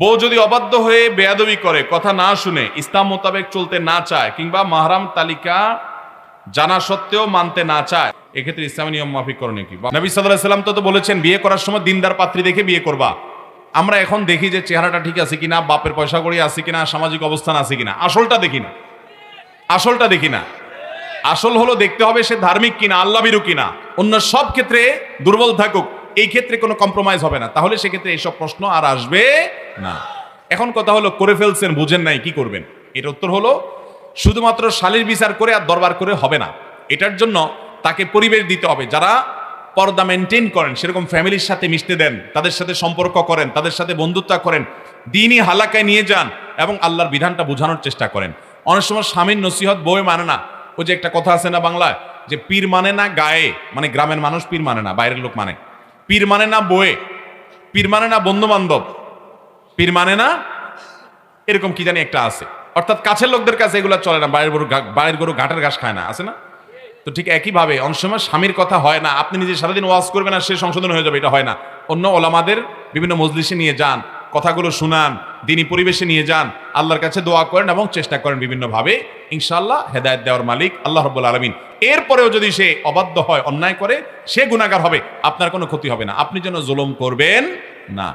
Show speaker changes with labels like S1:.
S1: বউ যদি অবাধ্য হয়ে বেয়াদবি করে, কথা না শুনে, ইসলাম মোতাবেক চলতে না চায়, কিংবা মাহরাম তালিকা জানা সত্ত্বেও মানতে না চায়, এক্ষেত্রে ইসলামী নিয়ম মাফিক করণীয় কি? নবী সাল্লাল্লাহু আলাইহি সাল্লাম তো বলেছেন বিয়ে করার সময় দিনদার পাত্রী দেখে বিয়ে করবা। আমরা এখন দেখি যে চেহারাটা ঠিক আছে কিনা, বাপের পয়সা কড়ি আছে কিনা, সামাজিক অবস্থান আছে কিনা, আসলটা দেখি না। আসলটা দেখি না। আসল হলো দেখতে হবে সে ধার্মিক কিনা, আল্লাহভীরু কিনা। অন্য সব ক্ষেত্রে দুর্বল থাকুক, এই ক্ষেত্রে কোনো কম্প্রোমাইজ হবে না, তাহলে সেক্ষেত্রে এইসব প্রশ্ন আর আসবে না। এখন কথা হলো করে ফেলছেন, বুঝেন নাই, কি করবেন? এর উত্তর হলো শুধুমাত্র শালীর বিচার করে আর দরবার করে হবে না। এটার জন্য তাকে পরিবেশ দিতে হবে, যারা পর্দা মেনটেন করেন, সেরকম ফ্যামিলির সাথে মিশতে দেন, তাদের সাথে সম্পর্ক করেন, তাদের সাথে বন্ধুত্ব করেন, দিনই হালাকায় নিয়ে যান এবং আল্লাহর বিধানটা বোঝানোর চেষ্টা করেন। অনেক সময় স্বামীর নসিহত বউয়ে মানে না। ওই যে একটা কথা আছে না বাংলায়, যে পীর মানে না গায়ে, মানে গ্রামের মানুষ পীর মানে না, বাইরের লোক মানে। পীর মানে না বউয়ে, পীর মানে না বন্ধু বান্ধব, পীর মানে না এরকম কি জানি একটা আছে। অর্থাৎ কাছের লোকদের কাছে এগুলো চলে না, বাইরের গরু ঘাটের ঘাস খায় না, আছে না? তো ঠিক একইভাবে অনেক সময় স্বামীর কথা হয় না, আপনি নিজে সারাদিন ওয়াজ করবেন আর সে সংশোধন হয়ে যাবে, এটা হয় না। অন্য ওলামাদের বিভিন্ন মজলিসে নিয়ে যান, কথাগুলো শুনান, দিনী পরিবেশে নিয়ে যান, আল্লাহর কাছে দোয়া করেন এবং চেষ্টা করেন বিভিন্নভাবে। ইনশাআল্লাহ হেদায়েত দেওয়ার মালিক আল্লাহ রাব্বুল আলামিন। এরপরেও যদি সে অবাধ্য হয়, অন্যায় করে, সে গুনাহগার হবে, আপনার কোনো ক্ষতি হবে না। আপনি যেন জুলুম করবেন না।